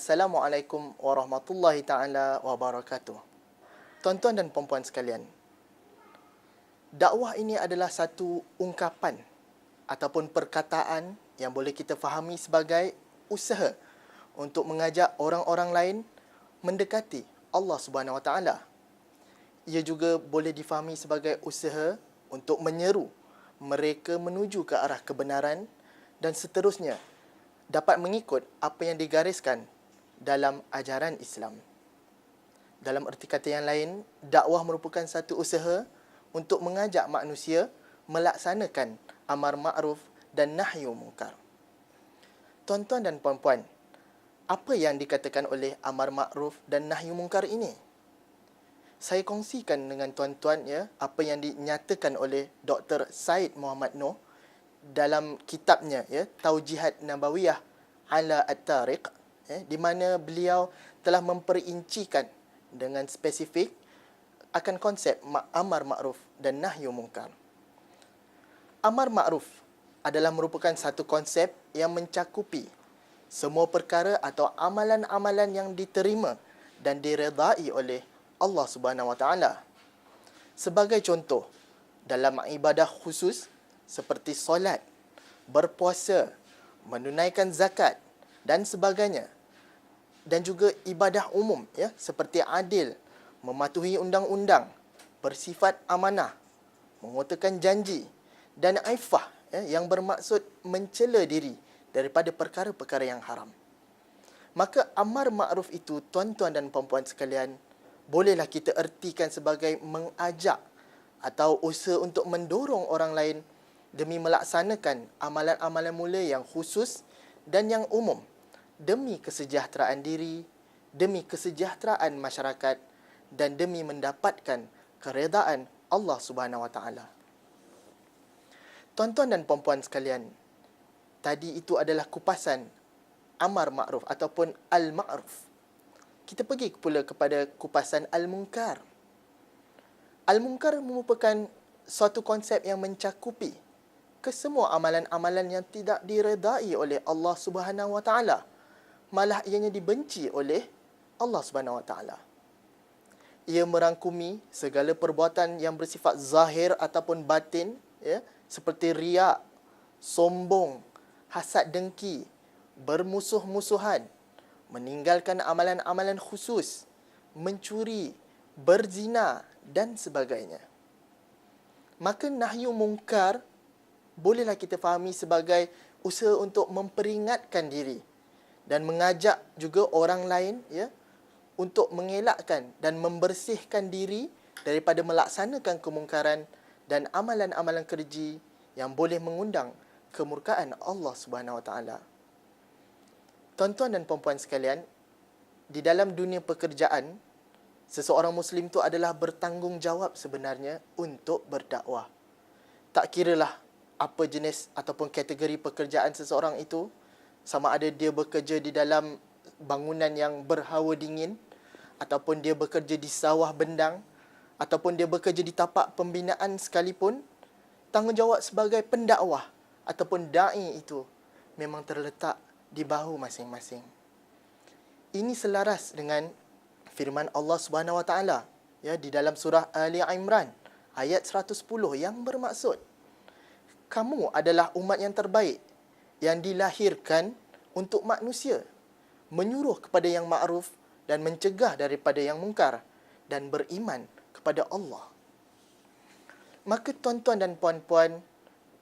Assalamualaikum warahmatullahi taala wabarakatuh. Tuan-tuan dan puan-puan sekalian, dakwah ini adalah satu ungkapan ataupun perkataan yang boleh kita fahami sebagai usaha untuk mengajak orang-orang lain mendekati Allah Subhanahu Wa Taala. Ia juga boleh difahami sebagai usaha untuk menyeru mereka menuju ke arah kebenaran dan seterusnya dapat mengikut apa yang digariskan dalam ajaran Islam. Dalam erti kata yang lain, dakwah merupakan satu usaha untuk mengajak manusia melaksanakan amar ma'ruf dan nahyu munkar. Tuan-tuan dan puan-puan, apa yang dikatakan oleh amar ma'ruf dan nahyu munkar ini? Saya kongsikan dengan tuan-tuan apa yang dinyatakan oleh Dr. Said Muhammad Noor dalam kitabnya Taujihat Nabawiyah ala At-Tariq, di mana beliau telah memperincikan dengan spesifik akan konsep amar ma'ruf dan nahyu munkar. Amar ma'ruf adalah merupakan satu konsep yang mencakupi semua perkara atau amalan-amalan yang diterima dan diredai oleh Allah Subhanahu Wa Taala. Sebagai contoh, dalam ibadah khusus seperti solat, berpuasa, menunaikan zakat dan sebagainya, dan juga ibadah umum seperti adil, mematuhi undang-undang, bersifat amanah, mengutarakan janji dan aifah yang bermaksud mencela diri daripada perkara-perkara yang haram. Maka amar ma'ruf itu, tuan-tuan dan puan-puan sekalian, bolehlah kita ertikan sebagai mengajak atau usaha untuk mendorong orang lain demi melaksanakan amalan-amalan mulia yang khusus dan yang umum, demi kesejahteraan diri, demi kesejahteraan masyarakat dan demi mendapatkan keredaan Allah Subhanahu Wa Taala. Tuan-tuan dan puan-puan sekalian, tadi itu adalah kupasan amar ma'ruf ataupun al-ma'ruf. Kita pergi pula kepada kupasan al-munkar. Al-munkar merupakan suatu konsep yang mencakupi kesemua amalan-amalan yang tidak diredai oleh Allah Subhanahu Wa Taala, malah ianya dibenci oleh Allah Subhanahu Wa Taala. Ia merangkumi segala perbuatan yang bersifat zahir ataupun batin, seperti riak, sombong, hasad dengki, bermusuh-musuhan, meninggalkan amalan-amalan khusus, mencuri, berzina dan sebagainya. Maka nahyu munkar bolehlah kita fahami sebagai usaha untuk memperingatkan diri dan mengajak juga orang lain untuk mengelakkan dan membersihkan diri daripada melaksanakan kemungkaran dan amalan-amalan keji yang boleh mengundang kemurkaan Allah Subhanahu Wa Taala. Tuan-tuan dan puan-puan sekalian, di dalam dunia pekerjaan, seseorang Muslim itu adalah bertanggungjawab sebenarnya untuk berdakwah. Tak kiralah apa jenis ataupun kategori pekerjaan seseorang itu, sama ada dia bekerja di dalam bangunan yang berhawa dingin, ataupun dia bekerja di sawah bendang, ataupun dia bekerja di tapak pembinaan sekalipun, tanggungjawab sebagai pendakwah ataupun da'i itu memang terletak di bahu masing-masing. Ini selaras dengan firman Allah Subhanahu Wa Taala di dalam surah Ali Imran ayat 110 yang bermaksud, kamu adalah umat yang terbaik yang dilahirkan untuk manusia, menyuruh kepada yang ma'ruf dan mencegah daripada yang mungkar dan beriman kepada Allah. Maka tuan-tuan dan puan-puan,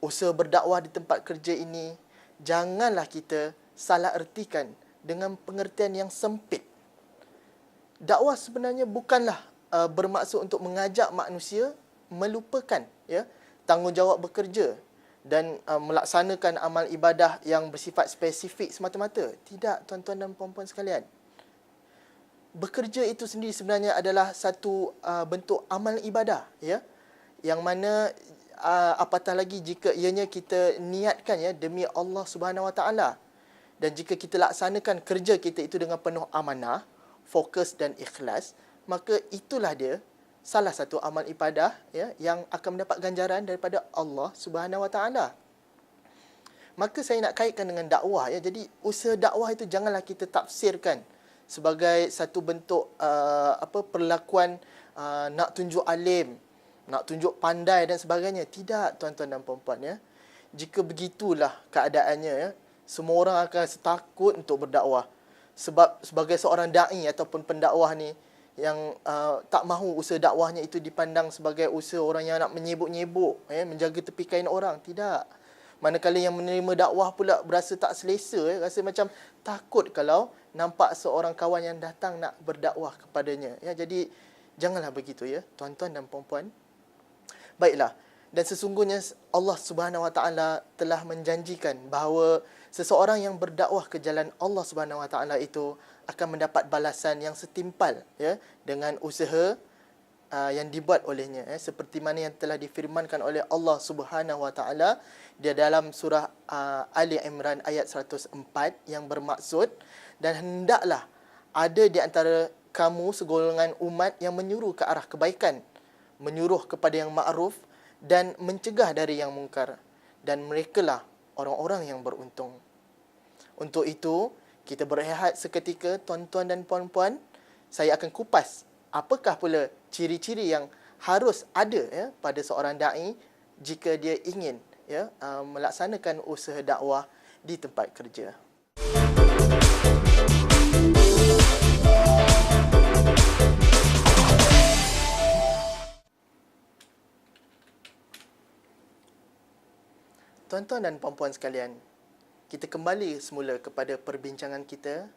usaha berdakwah di tempat kerja ini janganlah kita salah ertikan dengan pengertian yang sempit. Dakwah sebenarnya bukanlah bermaksud untuk mengajak manusia melupakan tanggungjawab bekerja dan melaksanakan amal ibadah yang bersifat spesifik semata-mata. Tidak, tuan-tuan dan puan-puan sekalian. Bekerja itu sendiri sebenarnya adalah satu bentuk amal ibadah, yang mana apatah lagi jika ianya kita niatkan demi Allah Subhanahu Wa Taala, dan jika kita laksanakan kerja kita itu dengan penuh amanah, fokus dan ikhlas, maka itulah dia salah satu amal ibadah yang akan mendapat ganjaran daripada Allah Subhanahu Wa Taala. maka saya nak kaitkan dengan dakwah ya. Jadi usaha dakwah itu janganlah kita tafsirkan sebagai satu bentuk perlakuan nak tunjuk alim, nak tunjuk pandai dan sebagainya. Tidak, tuan-tuan dan puan-puan ya. Jika begitulah keadaannya ya, semua orang akan takut untuk berdakwah. Sebab sebagai seorang dai ataupun pendakwah ni yang tak mahu usaha dakwahnya itu dipandang sebagai usaha orang yang nak menyebuk-nyebuk ya, menjaga tepi kain orang. Tidak. Manakala yang menerima dakwah pula berasa tak selesa ya, rasa macam takut kalau nampak seorang kawan yang datang nak berdakwah kepadanya ya. Jadi janganlah begitu ya, tuan-tuan dan puan-puan. Baiklah. Dan sesungguhnya Allah Subhanahu Wa Taala telah menjanjikan bahawa seseorang yang berdakwah ke jalan Allah Subhanahu Wa Taala itu akan mendapat balasan yang setimpal ya dengan usaha yang dibuat olehnya ya, seperti mana yang telah difirmankan oleh Allah Subhanahu Wa Taala di dalam surah Ali Imran ayat 104 yang bermaksud, dan hendaklah ada di antara kamu segolongan umat yang menyuruh ke arah kebaikan, menyuruh kepada yang ma'ruf dan mencegah dari yang mungkar, dan merekalah orang-orang yang beruntung. Untuk itu, kita berehat seketika, tuan-tuan dan puan-puan. Saya akan kupas apakah pula ciri-ciri yang harus ada ya pada seorang dai jika dia ingin ya melaksanakan usaha dakwah di tempat kerja. Tuan-tuan dan puan-puan sekalian, kita kembali semula kepada perbincangan kita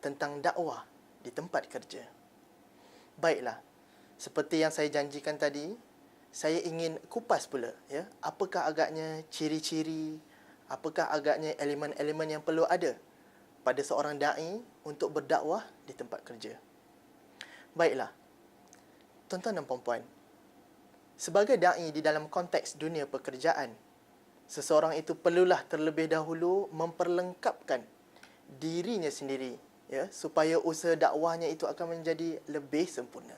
tentang dakwah di tempat kerja. Baiklah, seperti yang saya janjikan tadi, saya ingin kupas pula ya, apakah agaknya ciri-ciri, apakah agaknya elemen-elemen yang perlu ada pada seorang dai untuk berdakwah di tempat kerja. Baiklah, tuan-tuan dan puan-puan, sebagai dai di dalam konteks dunia pekerjaan, seseorang itu perlulah terlebih dahulu memperlengkapkan dirinya sendiri ya, supaya usaha dakwahnya itu akan menjadi lebih sempurna.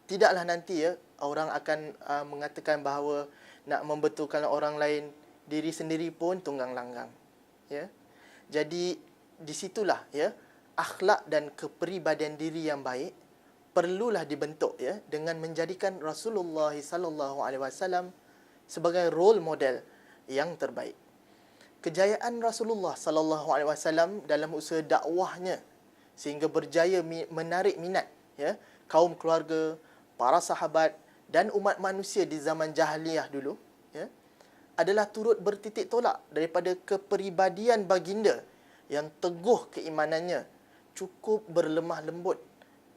Tidaklah nanti ya orang akan mengatakan bahawa nak membetulkan orang lain, diri sendiri pun tunggang langgang ya. Jadi di situlah ya akhlak dan kepribadian diri yang baik perlulah dibentuk ya dengan menjadikan Rasulullah sallallahu alaihi wasallam sebagai role model yang terbaik. Kejayaan Rasulullah sallallahu alaihi wasallam dalam usaha dakwahnya sehingga berjaya menarik minat ya kaum keluarga, para sahabat dan umat manusia di zaman jahiliyah dulu ya adalah turut bertitik tolak daripada kepribadian baginda yang teguh keimanannya, cukup berlemah lembut,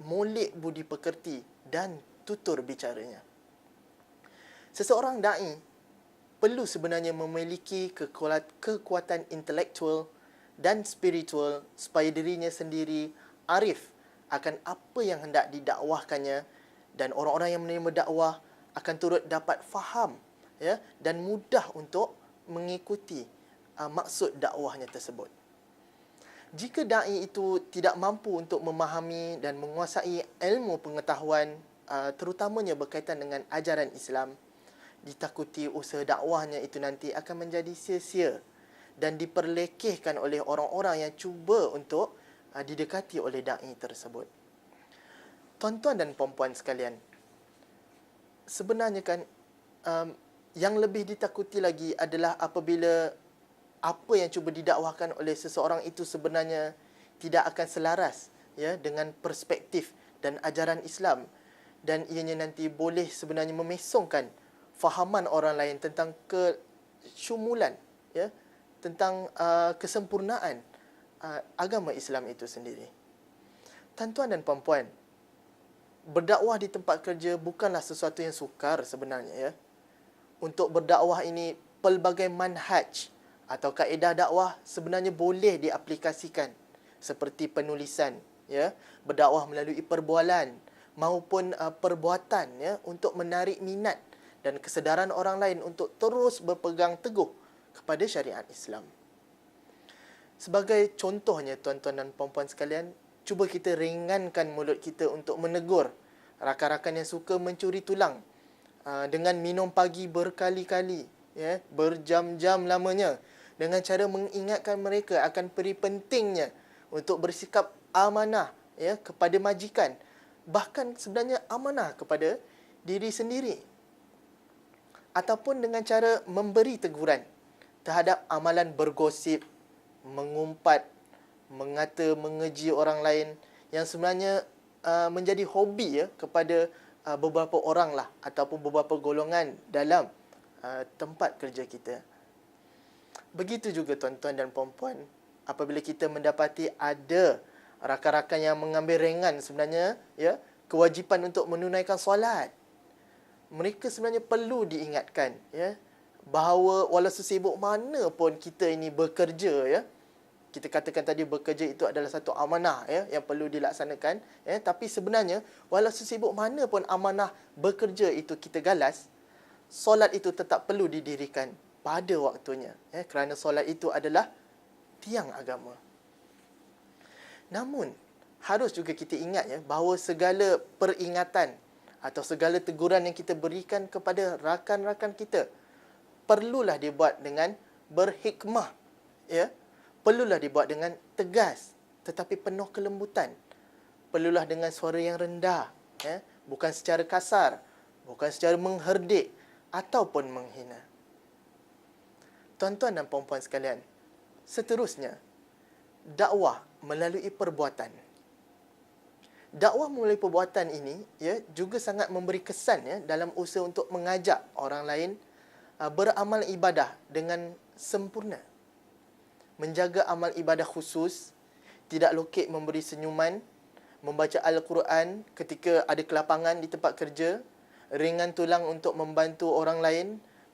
molek budi pekerti dan tutur bicaranya. Seseorang dai perlu sebenarnya memiliki kekuatan intelektual dan spiritual supaya dirinya sendiri arif akan apa yang hendak didakwahkannya, dan orang-orang yang menerima dakwah akan turut dapat faham ya dan mudah untuk mengikuti maksud dakwahnya tersebut. Jika dai itu tidak mampu untuk memahami dan menguasai ilmu pengetahuan terutamanya berkaitan dengan ajaran Islam, ditakuti usaha dakwahnya itu nanti akan menjadi sia-sia dan diperlekehkan oleh orang-orang yang cuba untuk didekati oleh dai tersebut. Tuan-tuan dan puan-puan sekalian, sebenarnya kan yang lebih ditakuti lagi adalah apabila apa yang cuba didakwahkan oleh seseorang itu sebenarnya tidak akan selaras ya dengan perspektif dan ajaran Islam, dan ianya nanti boleh sebenarnya memesongkan fahaman orang lain tentang kesyumulan ya tentang kesempurnaan agama Islam itu sendiri. Tuan-tuan dan puan-puan, berdakwah di tempat kerja bukanlah sesuatu yang sukar sebenarnya ya. Untuk berdakwah ini pelbagai manhaj atau kaedah dakwah sebenarnya boleh diaplikasikan, seperti penulisan ya, berdakwah melalui perbualan maupun perbuatan ya untuk menarik minat dan kesedaran orang lain untuk terus berpegang teguh kepada syariat Islam. Sebagai contohnya, tuan-tuan dan puan-puan sekalian, cuba kita ringankan mulut kita untuk menegur rakan-rakan yang suka mencuri tulang dengan minum pagi berkali-kali, ya, berjam-jam lamanya, dengan cara mengingatkan mereka akan peri pentingnya untuk bersikap amanah ya kepada majikan, bahkan sebenarnya amanah kepada diri sendiri, ataupun dengan cara memberi teguran terhadap amalan bergosip, mengumpat, mengata, mengeji orang lain yang sebenarnya menjadi hobi ya kepada beberapa orang lah ataupun beberapa golongan dalam tempat kerja kita. Begitu juga tuan-tuan dan puan-puan, apabila kita mendapati ada rakan-rakan yang mengambil ringan sebenarnya ya kewajipan untuk menunaikan solat, mereka sebenarnya perlu diingatkan ya bahawa walau sesibuk mana pun kita ini bekerja ya, kita katakan tadi bekerja itu adalah satu amanah ya yang perlu dilaksanakan ya, tapi sebenarnya walau sesibuk mana pun amanah bekerja itu kita galas, solat itu tetap perlu didirikan pada waktunya ya, kerana solat itu adalah tiang agama. Namun harus juga kita ingat ya bahawa segala peringatan atau segala teguran yang kita berikan kepada rakan-rakan kita perlulah dibuat dengan berhikmah ya, perlulah dibuat dengan tegas tetapi penuh kelembutan, perlulah dengan suara yang rendah ya, bukan secara kasar, bukan secara mengherdik ataupun menghina. Tuan-tuan dan puan-puan sekalian, seterusnya dakwah melalui perbuatan. Dakwah melalui perbuatan ini ya juga sangat memberi kesan ya dalam usaha untuk mengajak orang lain beramal ibadah dengan sempurna. Menjaga amal ibadah khusus, tidak lokek memberi senyuman, membaca Al-Quran ketika ada kelapangan di tempat kerja, ringan tulang untuk membantu orang lain,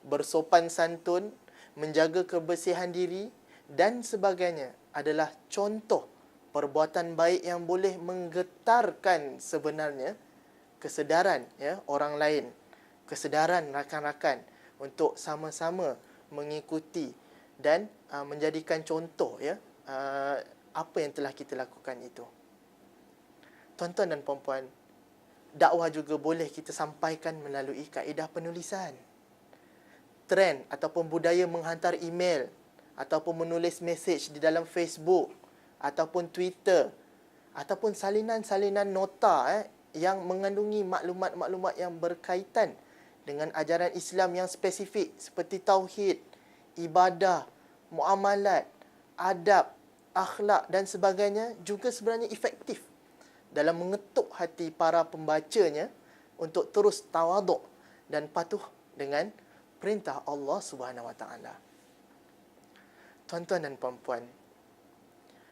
bersopan santun, menjaga kebersihan diri dan sebagainya adalah contoh perbuatan baik yang boleh menggetarkan sebenarnya kesedaran ya orang lain, kesedaran rakan-rakan untuk sama-sama mengikuti dan menjadikan contoh ya apa yang telah kita lakukan itu. Tuan-tuan dan puan-puan, dakwah juga boleh kita sampaikan melalui kaedah penulisan. Trend ataupun budaya menghantar email ataupun menulis mesej di dalam Facebook ataupun Twitter ataupun salinan-salinan nota yang mengandungi maklumat-maklumat yang berkaitan dengan ajaran Islam yang spesifik seperti tauhid, ibadah, muamalat, adab, akhlak dan sebagainya juga sebenarnya efektif dalam mengetuk hati para pembacanya untuk terus tawaduk dan patuh dengan perintah Allah Subhanahu Wa Taala. Tuan-tuan dan puan-puan,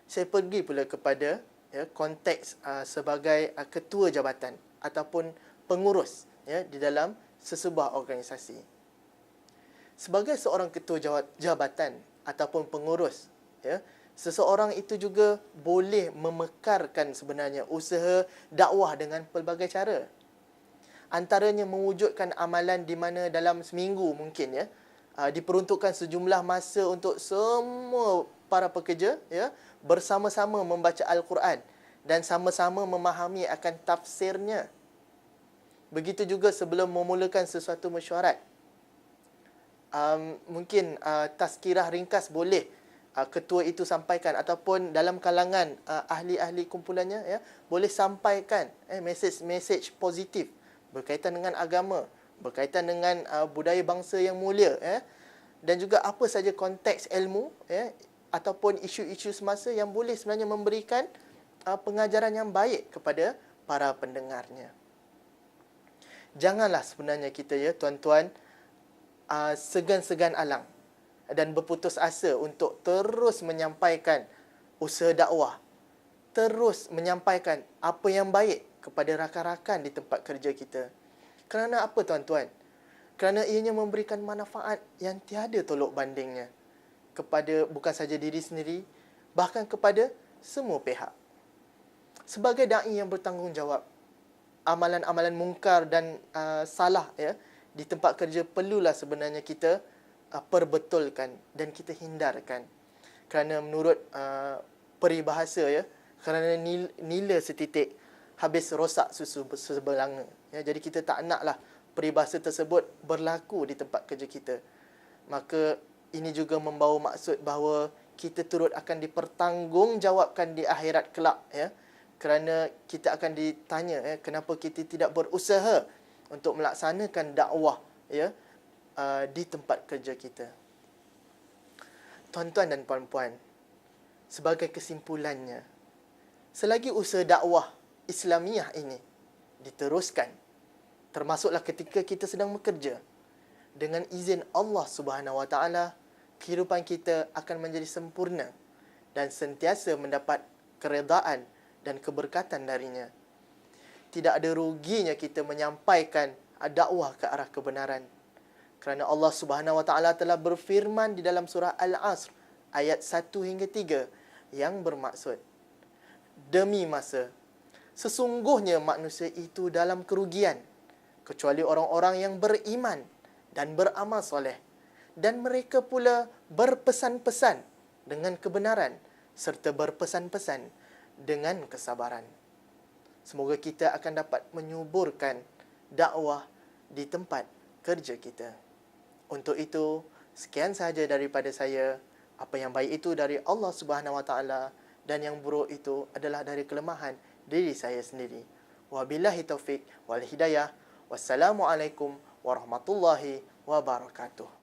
saya pergi pula kepada ya, konteks sebagai ketua jabatan ataupun pengurus ya, di dalam sesebuah organisasi. Sebagai seorang ketua jabatan ataupun pengurus, ya, seseorang itu juga boleh memekarkan sebenarnya usaha dakwah dengan pelbagai cara. Antaranya mewujudkan amalan di mana dalam seminggu mungkin ya diperuntukkan sejumlah masa untuk semua para pekerja ya bersama-sama membaca Al-Quran dan sama-sama memahami akan tafsirnya. Begitu juga sebelum memulakan sesuatu mesyuarat. Mungkin tazkirah ringkas boleh ketua itu sampaikan ataupun dalam kalangan ahli-ahli kumpulannya ya boleh sampaikan mesej-mesej positif berkaitan dengan agama, berkaitan dengan budaya bangsa yang mulia dan juga apa saja konteks ilmu ataupun isu-isu semasa yang boleh sebenarnya memberikan pengajaran yang baik kepada para pendengarnya. Janganlah sebenarnya kita ya tuan-tuan segan-segan alang dan berputus asa untuk terus menyampaikan usaha dakwah, terus menyampaikan apa yang baik kepada rakan-rakan di tempat kerja kita. Kerana apa tuan-tuan? Kerana ianya memberikan manfaat yang tiada tolok bandingnya kepada bukan saja diri sendiri, bahkan kepada semua pihak. Sebagai da'i yang bertanggungjawab, amalan-amalan mungkar dan salah ya di tempat kerja perlulah sebenarnya kita perbetulkan dan kita hindarkan. Kerana menurut peribahasa ya, kerana nila setitik habis rosak susu sebelanga. Ya, jadi kita tak naklah peribahasa tersebut berlaku di tempat kerja kita. Maka Ini juga membawa maksud bahawa kita turut akan dipertanggungjawabkan di akhirat kelak, ya. Kerana kita akan ditanya, ya, kenapa kita tidak berusaha untuk melaksanakan dakwah, ya, di tempat kerja kita. Tuan-tuan dan puan-puan, sebagai kesimpulannya, selagi usaha dakwah Islamiah ini diteruskan, termasuklah ketika kita sedang bekerja, dengan izin Allah Subhanahu Wa Taala, kehidupan kita akan menjadi sempurna dan sentiasa mendapat keredaan dan keberkatan darinya. Tidak ada ruginya kita menyampaikan dakwah ke arah kebenaran. Kerana Allah Subhanahu Wa Taala telah berfirman di dalam surah Al-Asr ayat 1 hingga 3 yang bermaksud, demi masa, sesungguhnya manusia itu dalam kerugian, kecuali orang-orang yang beriman dan beramal soleh, dan mereka pula berpesan-pesan dengan kebenaran serta berpesan-pesan dengan kesabaran. Semoga kita akan dapat menyuburkan dakwah di tempat kerja kita. Untuk itu, sekian sahaja daripada saya. Apa yang baik itu dari Allah Subhanahu Wa Taala, dan yang buruk itu adalah dari kelemahan diri saya sendiri. Wabillahi taufik wal hidayah. Wassalamualaikum warahmatullahi wabarakatuh.